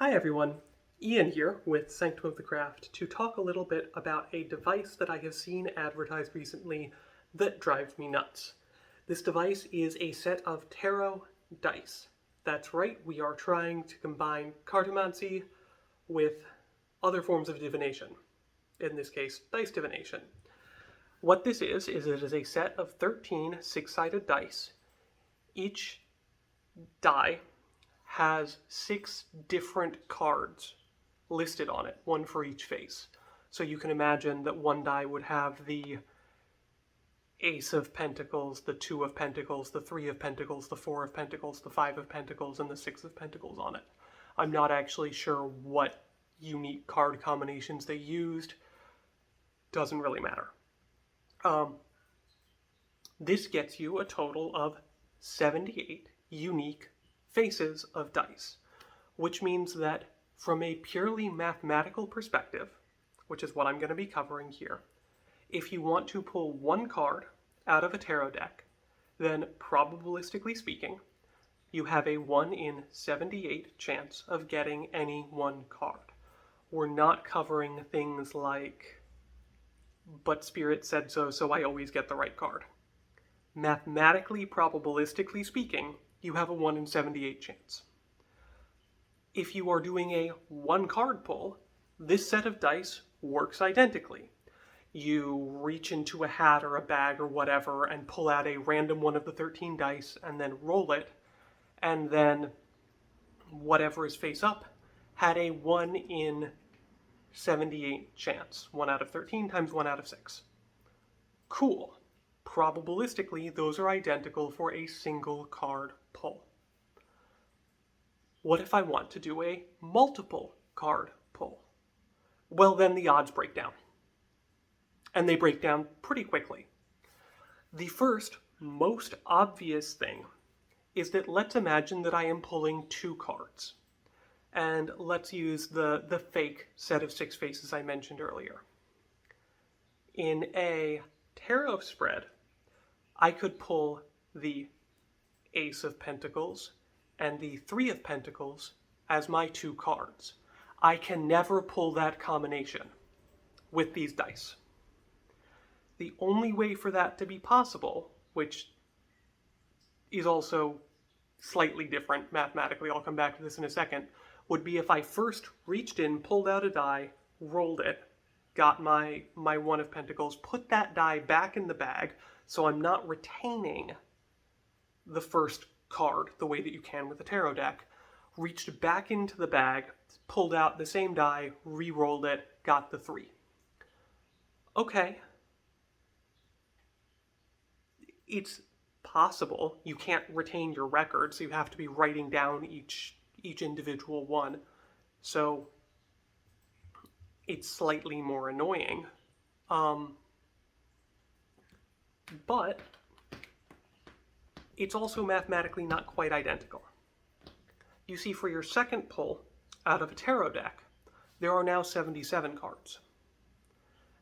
Hi everyone, Ian here with Sanctum of the Craft to talk a little bit about a device that I have seen advertised recently that drives me nuts. This device is a set of tarot dice. That's right, we are trying to combine cartomancy with other forms of divination. In this case, dice divination. What this is it is a set of 13 six-sided dice. Each die has 6 different cards listed on it, one for each face. So you can imagine that one die would have the Ace of Pentacles, the 2 of Pentacles, the 3 of Pentacles, the 4 of Pentacles, the 5 of Pentacles, and the 6 of Pentacles on it. I'm not actually sure what unique card combinations they used. Doesn't really matter. This gets you a total of 78 unique faces of dice, which means that from a purely mathematical perspective, which is what I'm going to be covering here, if you want to pull one card out of a tarot deck, then probabilistically speaking, you have a 1 in 78 chance of getting any one card. We're not covering things like, but Spirit said so, so I always get the right card. Mathematically, probabilistically speaking, you have a 1 in 78 chance. If you are doing a one card pull, this set of dice works identically. You reach into a hat or a bag or whatever and pull out a random one of the 13 dice and then roll it, and then whatever is face up had a 1 in 78 chance. 1 out of 13 times 1 out of 6. Cool. Probabilistically, those are identical for a single card pull. What if I want to do a multiple card pull? Well, then the odds break down. And they break down pretty quickly. The first, most obvious thing is that let's imagine that I am pulling 2 cards. And let's use the fake set of 6 faces I mentioned earlier. In a tarot spread, I could pull the Ace of Pentacles and the 3 of Pentacles as my 2 cards. I can never pull that combination with these dice. The only way for that to be possible, which is also slightly different mathematically, I'll come back to this in a second, would be if I first reached in, pulled out a die, rolled it, got my 1 of Pentacles, put that die back in the bag, so I'm not retaining the first card the way that you can with a tarot deck, reached back into the bag, pulled out the same die, re-rolled it, got the 3. Okay. It's possible. You can't retain your record, so you have to be writing down each individual one. So it's slightly more annoying. But it's also mathematically not quite identical. You see, for your second pull out of a tarot deck, there are now 77 cards.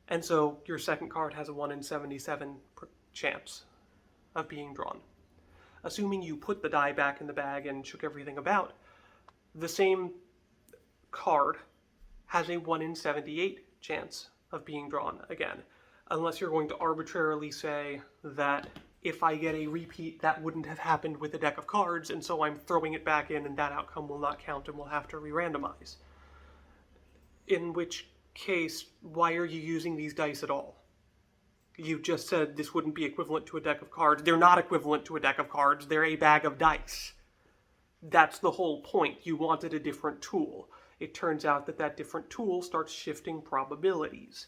And so your second card has a 1 in 77 chance of being drawn. Assuming you put the die back in the bag and shook everything about, the same card has a 1 in 78 chance of being drawn again, unless you're going to arbitrarily say that if I get a repeat, that wouldn't have happened with a deck of cards, and so I'm throwing it back in and that outcome will not count and we'll have to re-randomize. In which case, why are you using these dice at all? You just said this wouldn't be equivalent to a deck of cards. They're not equivalent to a deck of cards. They're a bag of dice. That's the whole point. You wanted a different tool. It turns out that that different tool starts shifting probabilities.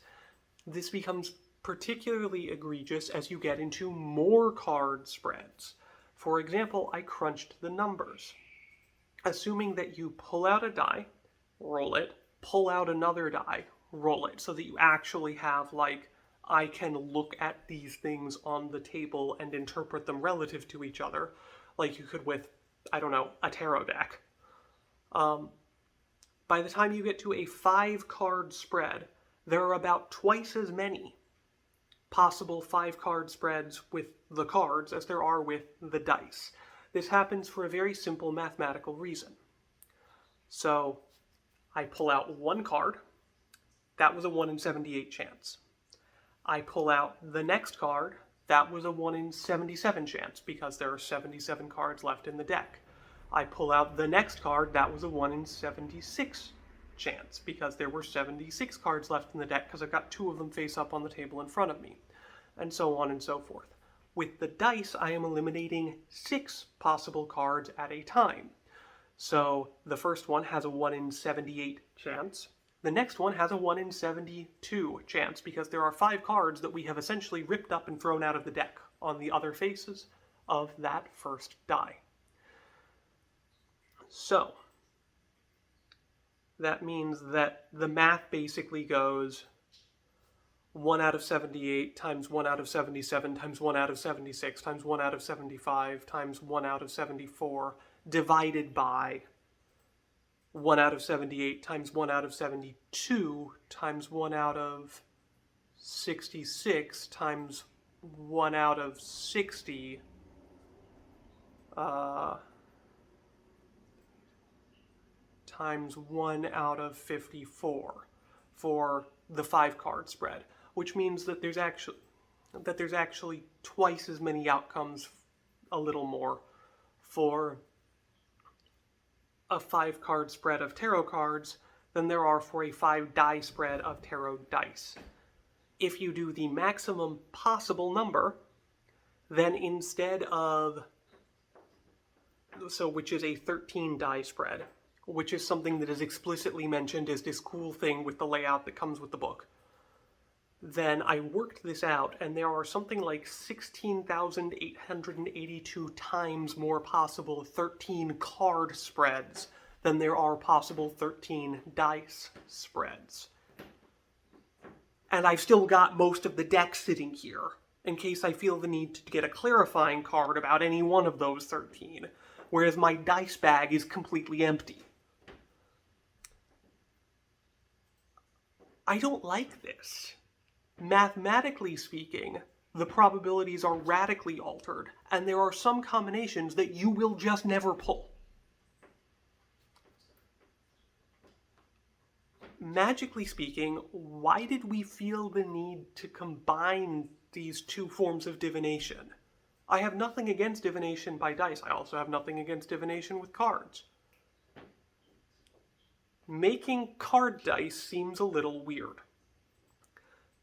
This becomes particularly egregious as you get into more card spreads. For example, I crunched the numbers. Assuming that you pull out a die, roll it, pull out another die, roll it, so that you actually have, like, I can look at these things on the table and interpret them relative to each other, like you could with, I don't know, a tarot deck. By the time you get to a 5-card spread, there are about twice as many possible 5-card spreads with the cards as there are with the dice. This happens for a very simple mathematical reason. So I pull out one card. That was a 1 in 78 chance. I pull out the next card. That was a 1 in 77 chance because there are 77 cards left in the deck. I pull out the next card. That was a 1 in 76 chance because there were 76 cards left in the deck because I've got 2 of them face up on the table in front of me, and so on and so forth. With the dice, I am eliminating 6 possible cards at a time. So the first one has a 1 in 78 chance. The next one has a 1 in 72 chance because there are 5 cards that we have essentially ripped up and thrown out of the deck on the other faces of that first die. So that means that the math basically goes 1 out of 78 times 1 out of 77 times 1 out of 76 times 1 out of 75 times 1 out of 74 divided by 1 out of 78 times 1 out of 72 times 1 out of 66 times 1 out of 60 times 1 out of 54 for the 5 card spread, which means that there's actually twice as many outcomes, a little more, for a 5 card spread of tarot cards than there are for a 5 die spread of tarot dice. If you do the maximum possible number, then instead of, which is a 13 die spread, which is something that is explicitly mentioned as this cool thing with the layout that comes with the book, then I worked this out, and there are something like 16,882 times more possible 13 card spreads than there are possible 13 dice spreads. And I've still got most of the deck sitting here, in case I feel the need to get a clarifying card about any one of those 13, whereas my dice bag is completely empty. I don't like this. Mathematically speaking, the probabilities are radically altered, and there are some combinations that you will just never pull. Magically speaking, why did we feel the need to combine these 2 forms of divination? I have nothing against divination by dice. I also have nothing against divination with cards. Making card dice seems a little weird.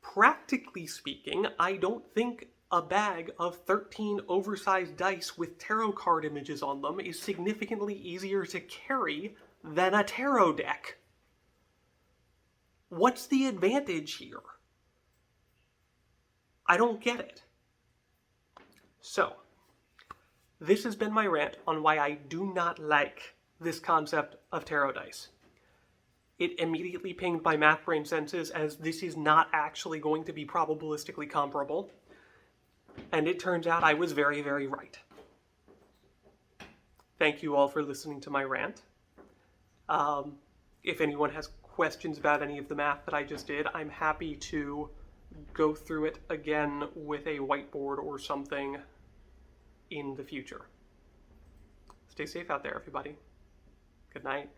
Practically speaking, I don't think a bag of 13 oversized dice with tarot card images on them is significantly easier to carry than a tarot deck. What's the advantage here? I don't get it. So, this has been my rant on why I do not like this concept of tarot dice. It immediately pinged my math brain senses as this is not actually going to be probabilistically comparable. And it turns out I was very, very right. Thank you all for listening to my rant. If anyone has questions about any of the math that I just did, I'm happy to go through it again with a whiteboard or something in the future. Stay safe out there, everybody. Good night.